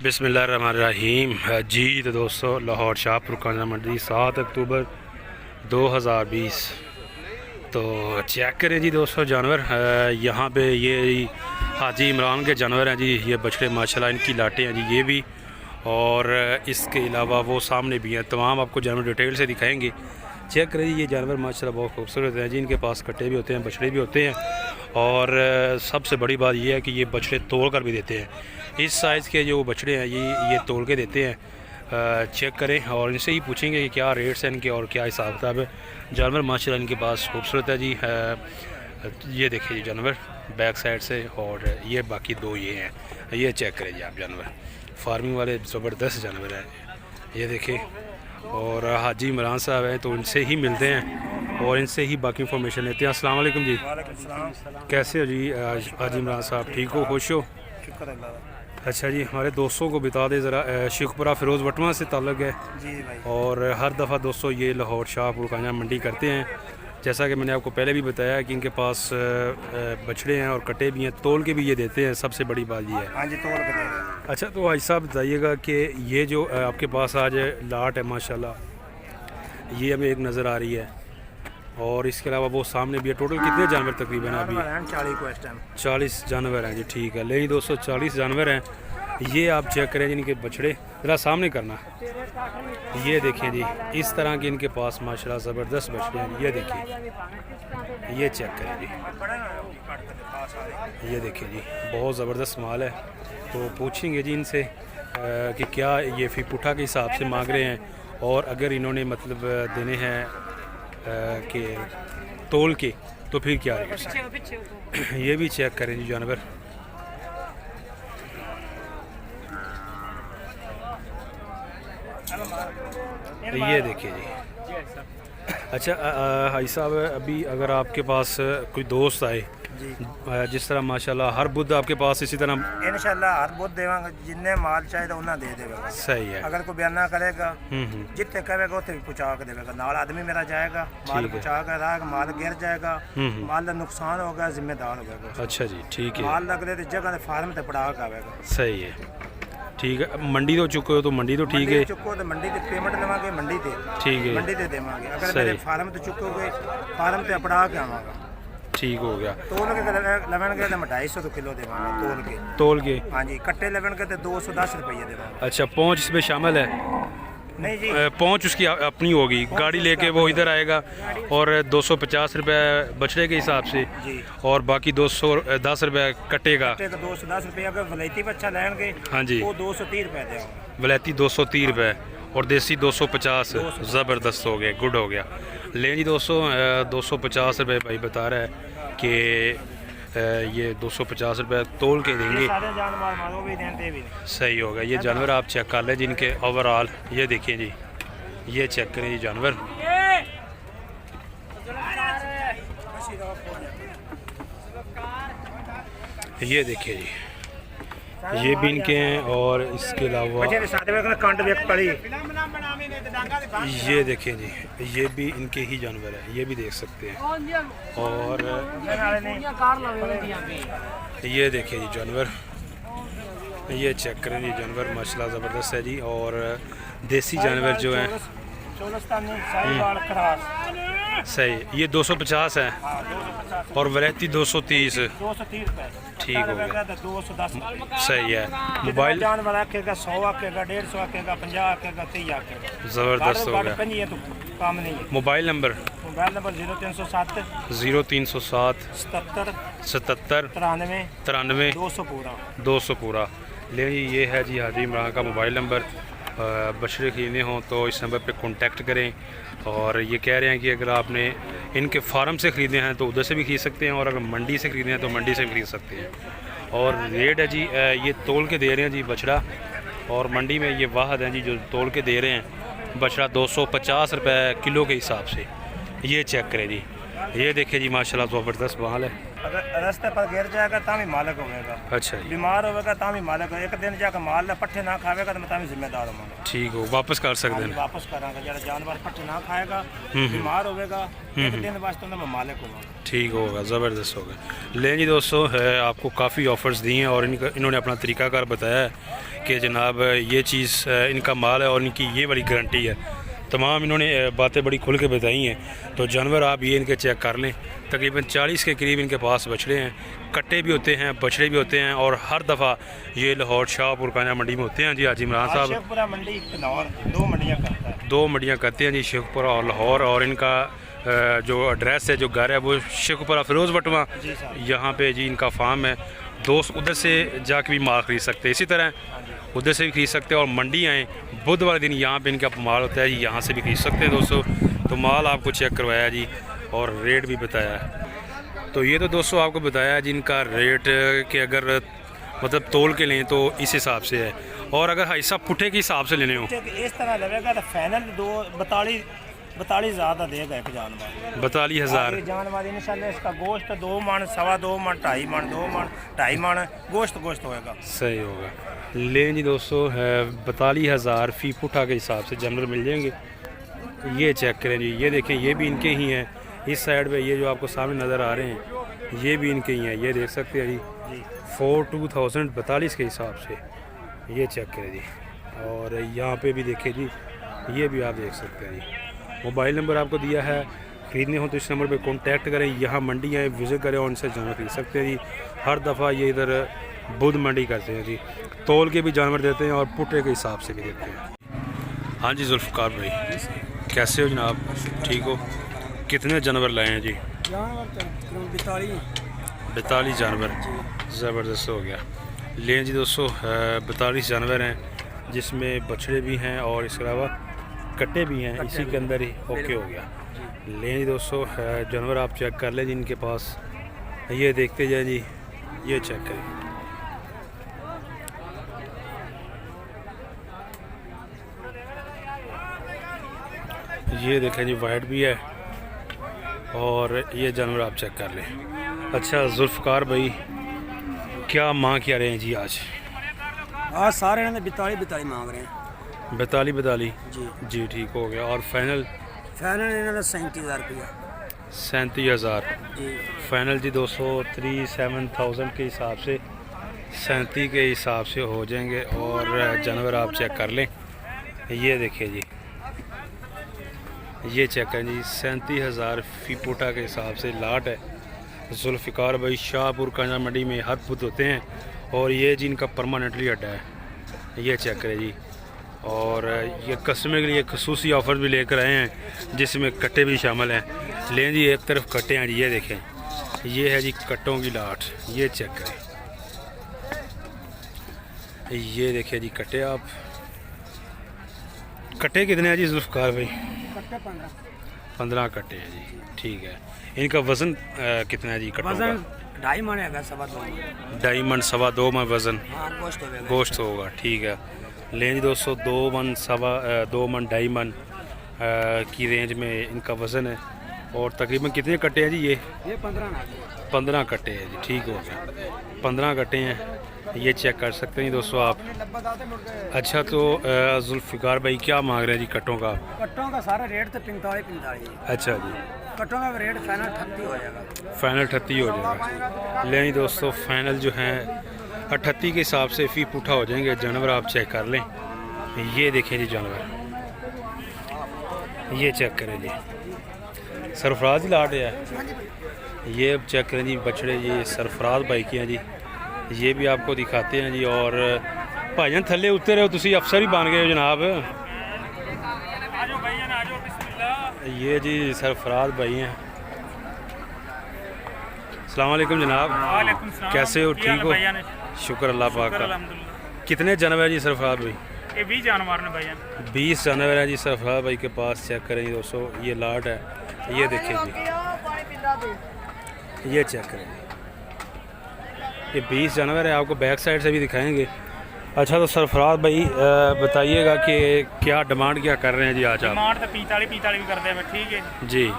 बिस्मिल्लाहिर्रहमानिर्रहीम जी। तो दोस्तों, लाहौर शाहपुर कांजरा मंडी 7 अक्टूबर 2020। तो चेक करें जी दोस्तों, जानवर यहाँ पे ये हाजी इमरान के जानवर हैं जी। ये बछड़े माशाल्लाह इनकी लाटें हैं जी, ये भी। और इसके अलावा वो सामने भी हैं। तमाम आपको जानवर डिटेल से दिखाएंगे। चेक करें जी, ये जानवर माशाल्लाह बहुत खूबसूरत हैं जी। इनके पास कट्टे भी होते हैं, बछड़े भी होते हैं। और सबसे बड़ी बात यह है कि ये बछड़े तोड़ कर भी देते हैं। इस साइज़ के जो बछड़े हैं ये तोड़ के देते हैं। चेक करें और इनसे ही पूछेंगे कि क्या रेट्स हैं इनके और क्या हिसाब किताब है। जानवर माशाल्लाह इनके पास खूबसूरत है जी। ये देखिए जी जानवर बैक साइड से, और ये बाकी दो ये हैं। ये चेक करें जी आप, जानवर फार्मिंग वाले ज़बरदस्त जानवर हैं। ये देखिए, और हाजी इमरान साहब हैं तो इनसे ही मिलते हैं और इनसे ही बाकी इंफॉर्मेशन लेते हैं। अस्सलाम वालेकुम जी। कैसे हो जी हाजी इमरान साहब? ठीक हो, खुश हो? शुक्र अल्लाह। अच्छा जी, हमारे दोस्तों को बता दें ज़रा, शेखपुरा फ़िरोज़ वटवा से ताल्लुक़ है जी भाई। और हर दफ़ा दोस्तों ये लाहौर शाहपुर कांजरा मंडी करते हैं। जैसा कि मैंने आपको पहले भी बताया कि इनके पास बछड़े हैं और कटे भी हैं, तोल के भी ये देते हैं। सबसे बड़ी बात ये है। हाँ जी, तोड़ के दे रहे। अच्छा, तो भाई साहब बताइएगा कि ये जो आपके पास आज लाट है माशाल्लाह, ये हमें एक नज़र आ रही है, और इसके अलावा वो सामने भी है। टोटल कितने जानवर तकरीबन अभी? 40 को इस टाइम 40 जानवर हैं जी। ठीक है, लेकिन दोस्तों 40 जानवर हैं। ये आप चेक करें जिनके बछड़े, ज़रा सामने करना। ये देखिए जी, इस तरह के इनके पास माशाल्लाह ज़बरदस्त बछड़े हैं। ये देखिए, ये चेक करें जी, ये देखिए जी, बहुत ज़बरदस्त माल है। तो पूछेंगे जी इनसे कि क्या ये फी पुठा के हिसाब से मांग रहे हैं, और अगर इन्होंने मतलब देने हैं कि तोल के, तो फिर क्या है। ये भी चेक करें जी जानवर। ये देखिए जी। अच्छा भाई साहब, अभी अगर आपके पास कोई दोस्त आए जी, जिस तरह माशाल्लाह हर बुध आपके पास इसी तरह इंशाल्लाह हर बुध देवांगे। जिन्ने माल चाहिए उन्हें दे देगा। सही है। अगर कोई बयाना करेगा जितने कहेगा उतने पहुँचा के देगा। नाल आदमी मेरा जाएगा, माल पहुँचा कर रहा, माल गिर जाएगा, माल का नुकसान होगा, जिम्मेदार होगा। अच्छा जी, ठीक है। माल लग रहे जगह फार्म से पड़ा के आएगा। सही है, ठीक है। मंडी तो चुके हो तो मंडी तो ठीक है। चुको तो मंडी से पेमेंट देवांगे, मंडी से ठीक है, मंडी से देवांगे। अगर मेरे फार्म से चुकोगे, फार्म से पड़ा के आवागा। ठीक हो गया। तोल के लेवन के तो 250 किलो देवांगा तोल के। हाँ जी, कट्टे लेवन के तो 210 रुपये देवांगा। अच्छा, पहुँच इसमें शामिल है? नहीं जी, पहुँच उसकी अपनी होगी, गाड़ी लेके वो इधर आएगा, और 250 रुपये बछड़े के हिसाब से, और बाकी 210 रुपये कट्टे का। 210 रुपये। अगर वलैती बच्चा लेंगे, हाँ जी, वो 230 रुपये देंगे। वलैती 230 रुपये और देसी 250। ज़बरदस्त हो गया, गुड हो गया। ले जी दोस्तों, 250 रुपये भाई बता रहा है कि ये 250 रुपये तोल के देंगे। सही होगा। ये जानवर आप चेक कर लें जिनके ओवरऑल। ये देखिए जी, ये चेक करें जी जानवर। ये देखिए जी, ये भी इनके हैं, और इसके अलावा ये देखिए जी, ये भी इनके ही जानवर है। ये भी देख सकते हैं। और ये देखिए जी जानवर, ये चेक करें जी जानवर माशाल्लाह ज़बरदस्त है जी। और देसी जानवर जो हैं सही, ये 250 है, और वैरायटी 230। ठीक हो गया, सही है। मोबाइल जानवर आकेगा 100 आकेगा, 150 आकेगा, 50 आकेगा, 30 आकेगा। ज़बरदस्त हो गया। तो काम नहीं है। मोबाइल नंबर 0307 0307 77 93 200 पूरा। ले जी, ये है जी हाजी इमरान का मोबाइल नंबर। बछड़े खरीदने हों तो इस नंबर पे कांटेक्ट करें। और ये कह रहे हैं कि अगर आपने इनके फार्म से ख़रीदने हैं तो उधर से भी खरीद सकते हैं, और अगर मंडी से ख़रीदने हैं तो मंडी से भी खरीद सकते हैं। और रेट है जी, ये तोल के दे रहे हैं जी बछड़ा, और मंडी में ये वाहद हैं जी जो तोल के दे रहे हैं बछड़ा 250 रुपये किलो के हिसाब से। ये चेक करें जी, ये देखिए जी माशाल्लाह ज़बरदस्त माल है। अगर रास्ते पर गिर जाएगा तो भी मालिक होगा। अच्छा जी, बीमार होगा तो भी मालिक होगा। एक दिन जाकर माल पट्ठे ना खाएगा तो मैं जिम्मेदार हूँ। ठीक हो, वापस कर सकते हैं। वापस करांगा। जरा जानवर पट्ठे ना खाएगा, बीमार होगा, एक दिन वास्ते मैं मालिक होगा। ठीक होगा, ज़बरदस्त होगा। लें जी दोस्तों, है आपको काफ़ी ऑफ़र्स दिए हैं, और इन्होंने अपना तरीकाकार बताया है कि जनाब ये चीज़ इनका माल है और इनकी ये बड़ी गारंटी है। तमाम इन्होंने बातें बड़ी खुल के बताई हैं। तो जानवर आप ये इनके चेक कर लें, तकरीबन 40 के करीब इनके पास बछड़े हैं, कट्टे भी होते हैं, बछड़े भी होते हैं और हर दफ़ा ये लाहौर शाहपुर कान्या मंडी में होते हैं जी। हाजी इमरान साहब शेखपुरा मंडी लाहौर 2 मंडियाँ करता है, 2 मंडियाँ करते हैं जी, शेखपुरा और लाहौर। और इनका जो एड्रेस है, जो घर है, वो शेखपुरा फिरोज़ बटवा, यहाँ पे जी इनका फार्म है। दोस्त उधर से जाके भी माल ख़रीद सकते हैं, इसी तरह उधर से भी खरीद सकते हैं। और मंडी आएँ बुधवार दिन यहाँ पे इनका माल होता है जी, यहाँ से भी खरीद सकते हैं दोस्तों। तो माल आपको चेक करवाया जी और रेट भी बताया है। तो ये तो दोस्तों आपको बताया जी इनका रेट कि अगर मतलब तोल के लें तो इस हिसाब से है, और अगर ऐसा पुठे के हिसाब से लेने हो इस तरह लगेगा तो फाइनल 42 ज़्यादा देगा एक जानवर, 42,000 जानवर इंशाल्लाह। इसका गोश्त 2 मन, 2.25 मन, 2.5 मन, 2 मन, 2.5 मन गोश्त होएगा, सही होगा। लें जी दोस्तों 42,000 फ़ी पुठा के हिसाब से जानवर मिल जाएंगे। ये चेक करें जी, ये देखें, ये भी इनके ही हैं। इस साइड पे ये जो आपको सामने नज़र आ रहे हैं ये भी इनके ही हैं, ये देख सकते हैं जी 42,042 के हिसाब से, ये चेक करें जी। और यहाँ पे भी देखें जी, ये भी आप देख सकते हैं जी। मोबाइल नंबर आपको दिया है, ख़रीदने हो तो इस नंबर पे कांटेक्ट करें, यहाँ मंडी आए, विज़िट करें और उनसे जानवर खरीद सकते हैं जी। हर दफ़ा ये इधर बुध मंडी करते हैं जी, तोल के भी जानवर देते हैं और पुटे के हिसाब से भी देते हैं। हाँ जी जुल्फ़कार भाई, कैसे हो जनाब, ठीक हो? कितने जानवर लाए हैं जी? 42 जानवर, ज़बरदस्त हो गया। लें जी दोस्तों 42 जानवर हैं, जिसमें बछड़े भी हैं और इसके अलावा कट्टे भी हैं, इसी के अंदर ही ओके हो गया। लें जी दोस्तों जानवर आप चेक कर लें जी इनके पास, ये देखते जाए जी, ये चेक करें। ये देखें जी, वाइट भी है और ये जानवर आप चेक कर लें। अच्छा जुल्फ़कार भाई, क्या मांग क्या रहे हैं जी आज? सारे 42 मांग रहे हैं, 42 जी जी, ठीक हो गया। और फाइनल? फाइनल इन्होंने 37,000 रुपया, 37,000 जी फाइनल जी दोस्तों। 37,000 के हिसाब से 37 के हिसाब से हो जाएंगे। और जानवर आप चेक कर लें, ये देखिए जी, ये चेक करें जी, 37,000 फ़ी पुटा के हिसाब से लाट है। जुल्फ़िकार भाई शाहपुर कान्या मंडी में हर बुध होते हैं और ये जी इनका परमानेंटली अड्डा है, ये चेक करें जी। और ये कस्टमर के लिए खसूसी ऑफ़र भी लेकर आए हैं, जिसमें कट्टे भी शामिल हैं। लें जी, एक तरफ कट्टे हैं जी, ये देखें, ये है जी कट्टों की लाट, ये चेक करें, ये देखिए जी कट्टे। आप कट्टे कितने हैं जी जुल्फ़िकार भाई? 15 कट्टे हैं जी, ठीक है। इनका वज़न कितना है जी कट्टों का? 2.5 मन है, 2.25 मन, 2.5 मन 2.25 मन वज़न गोश्त गोश्त होगा, ठीक है। लें जी दोस्तों 2 मन 2.5 मन की रेंज में इनका वज़न है। और तकरीबन कितने कट्टे हैं जी? ये 15 कट्टे हैं जी, ठीक हो गया, 15 कट्टे हैं, ये चेक कर सकते हैं दोस्तों आप। अच्छा तो जुल्फ़िकार भाई क्या मांग रहे हैं जी कट्टों का? कट्टों का सारा रेट तो 45। अच्छा जी, कट्टों का रेट फाइनल 38 हो जाएगा, फाइनल 38 हो जाएगा। लें जी दोस्तों फाइनल जो है 38 के हिसाब से फ़ी पुठा हो जाएंगे। जानवर आप चेक कर लें, ये देखें जी जानवर, ये चेक करें जी, सरफराज ही लाट है, ये अब चेक करें जी बछड़े, ये सरफराज भाई के हैं जी, ये भी आपको दिखाते हैं जी। और भाईजान थले उतरे हो, तुसी अफसर ही बन गए हो जनाब। ये जी सरफराज भाई हैं। अस्सलाम वालेकुम जनाब, कैसे हो, ठीक हो? शुक्र अल्लाह पाक का। कितने जानवर जी सरफराज भाई? ये 20 जानवर ने भाई, 20 जानवर हैं जी सरफराज भाई के पास। चेक करें जी दोस्तों, ये लाट है, ये देखिए जी, ये चेक करें, ये 20 जानवर है। आपको बैक साइड से भी दिखाएंगे। अच्छा तो सरफराज भाई बताइएगा कि क्या डिमांड क्या कर रहे हैं जी आज आप? डिमांड तो 45 भी करते हैं, ठीक है जी,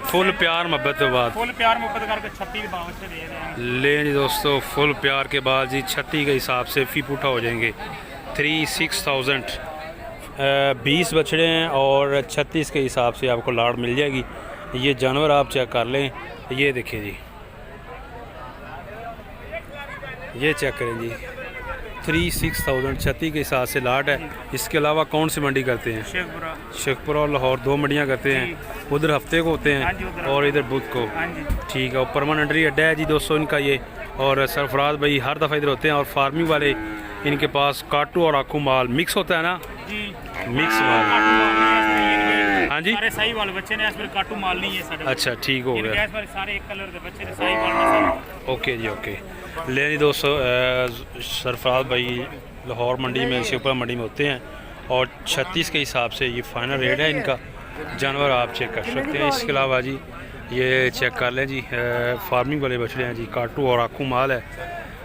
फुल प्यार मोहब्बत के बाद, फुल प्यार मोहब्बत करके 36 के भाव से दे रहे हैं। ले जी दोस्तों, फुल प्यार के बाद जी 36 के हिसाब से फ़ी पुठा हो जाएंगे। 36,000 20 बछड़े हैं और 36 के हिसाब से आपको लाड़ मिल जाएगी। ये जानवर आप चेक कर लें, ये देखिए जी, ये चेक करें जी, 36,000 36 के हिसाब से लाट है। इसके अलावा कौन सी मंडी करते हैं? शेखपुरा। शेखपुरा और लाहौर 2 मंडियाँ करते हैं। उधर हफ्ते को होते हाँ जी, हैं उधर। और इधर बुध को। हाँ जी। ठीक है। और परमानेंटली अड्डा है जी दोस्तों इनका ये। और सरफराज भाई हर दफ़ा इधर होते हैं। और फार्मिंग वाले इनके पास काटू और आखू माल मिक्स होता है ना? जी मिक्स माल। हाँ जी। सारे सही वाले बच्चे ने इस बार काटू माल नहीं है सारे। अच्छा ठीक हो गया। इस बार सारे एक कलर के बच्चे ने सही माल में। ओके जी ओके। ले जी दोस्तों सरफराज भाई लाहौर मंडी में शिवपुरा मंडी में होते हैं और 36 के हिसाब से ये फाइनल रेट है इनका। जानवर आप चेक कर सकते हैं। इसके अलावा जी ये चेक कर लें जी फार्मिंग वाले बछड़े हैं जी। काटू और आखू माल है।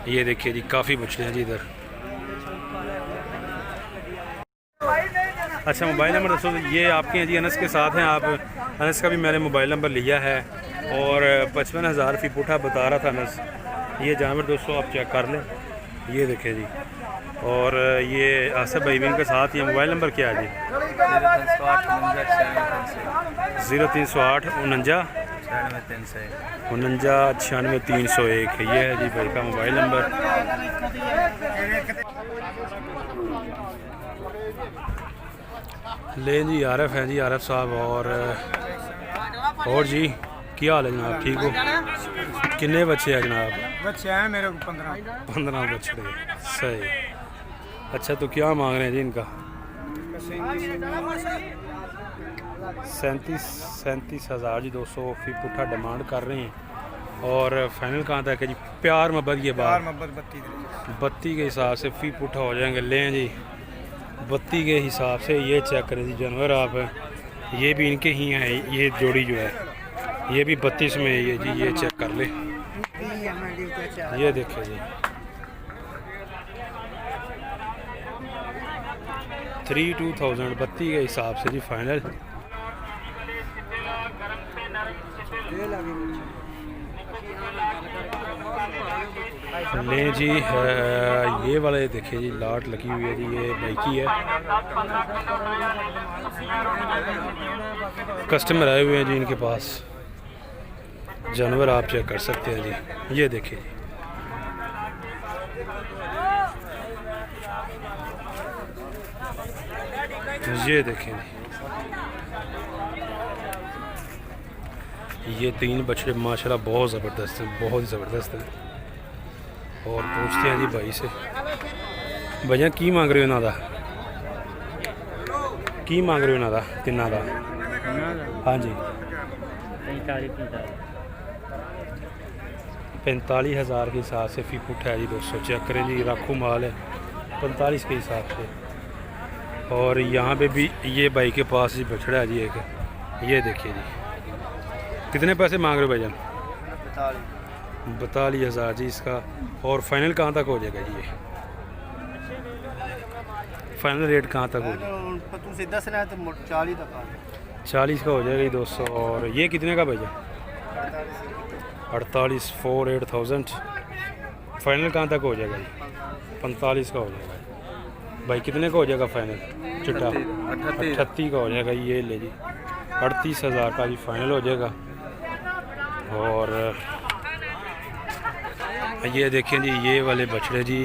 ये देखिए जी काफ़ी बछड़े हैं जी इधर। अच्छा मोबाइल नंबर दोस्तों ये आपके हैं जी। अनस के साथ हैं आप। अनस का भी मैंने मोबाइल नंबर लिया है और 55,000 फी पुठा बता रहा था अनस। ये जानवर दोस्तों आप चेक कर लें। ये देखें जी। और ये आसिफ भाई भी इनके साथ। ये मोबाइल नंबर क्या है जी? 0308 49 49 301। ये है जी भाई का मोबाइल नंबर। ले जी आरफ है जी आरफ साहब। और जी क्या हाल है जनाब? ठीक हो? कितने बच्चे हैं जनाब? बच्चे हैं मेरे को 15 बच्चे। सही। अच्छा तो क्या मांग रहे हैं जी इनका? 37,000 जी 200 फी पुठा डिमांड कर रहे हैं। और फाइनल कहाँ तक है जी? प्यार मोहब्बत ये बात 32 के हिसाब से फी पुठा हो जाएंगे। लें जी 32 के हिसाब से। ये चेक करें जी जानवर आप। ये भी इनके ही हैं। ये जोड़ी जो है ये भी 32 में है ये जी। ये चेक कर ले। ये देखिए जी 32,000 32 के हिसाब से जी फाइनल। लें जी ये वाले देखिए जी लाट लगी हुई है जी। ये बाइकी है। कस्टमर आए हुए हैं जी इनके पास। जानवर आप चेक कर सकते हैं जी। ये देखिए जी। ये देखें जी ये 3 बछड़े माशाल्लाह बहुत ज़बरदस्त हैं। बहुत ही ज़बरदस्त हैं। और पूछते हैं जी भाई से। भैया की मांग रहे हो इन्हों का? की मांग रहे हो इन्हों का तिना का? हाँ जी 45,000 के हिसाब से फी फुट है जी 200। चेक करें जी राखू माल है 45 के हिसाब से। और यहाँ पे भी ये भाई के पास जी बछड़ा है जी एक। ये देखिए जी कितने पैसे मांग रहे हो भाईजान? 42,000 जी इसका। और फाइनल कहाँ तक हो जाएगा जी? ये फाइनल रेट कहाँ तक हो जाएगा? 40 का हो जाएगा जी 200। और ये कितने का भैया? 48,000। फाइनल कहाँ तक हो जाएगा जी? 45 का हो जाएगा भाई। कितने का हो जाएगा फाइनल? चिट्टा 38 का हो जाएगा। ये ले जी 38,000 का जी फाइनल हो जाएगा। और ये देखें जी ये वाले बछड़े जी।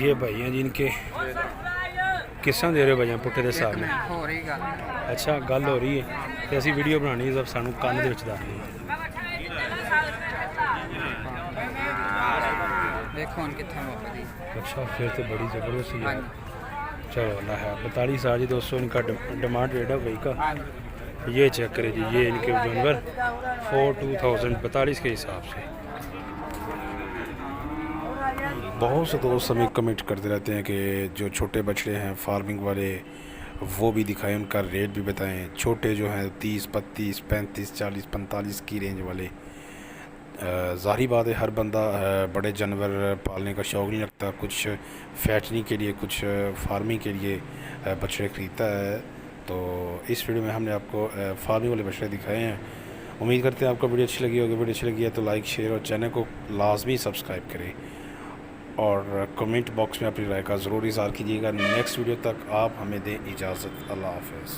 ये भाई हैं जी इनके। किस तरह दे रहे हो भैया पुट्ठे के सामने? अच्छा गल हो रही है तो असी वीडियो बनानी है। सब सानू कान दे विच दसनी है। अच्छा फिर तो बड़ी ज़बरदस्त है। चलो अल्लाह है। 42,000 जी 200 इनका डिमांड रेट है भाई का। ये चेक करें जी ये इनके जानवर 42,000 42 के हिसाब से। बहुत से दोस्त हमें कमेंट करते रहते हैं कि जो छोटे बछड़े हैं फार्मिंग वाले वो भी दिखाएं, उनका रेट भी बताएं। छोटे जो हैं 30 32 35 40 45 की रेंज वाले। ज़ाहिर बात है हर बंदा बड़े जानवर पालने का शौक़ नहीं रखता। कुछ फैटनी के लिए कुछ फार्मिंग के लिए बछड़े ख़रीदता है। तो इस वीडियो में हमने आपको फार्मिंग वाले बछड़े दिखाए हैं। उम्मीद करते हैं आपको वीडियो अच्छी लगी होगी। वीडियो अच्छी लगी है तो लाइक शेयर और चैनल को लाजमी सब्सक्राइब करें। और कमेंट बॉक्स में अपनी राय का ज़रूर इज़हार कीजिएगा। नेक्स्ट वीडियो तक आप हमें दें इजाज़त। अल्लाह हाफ़िज़।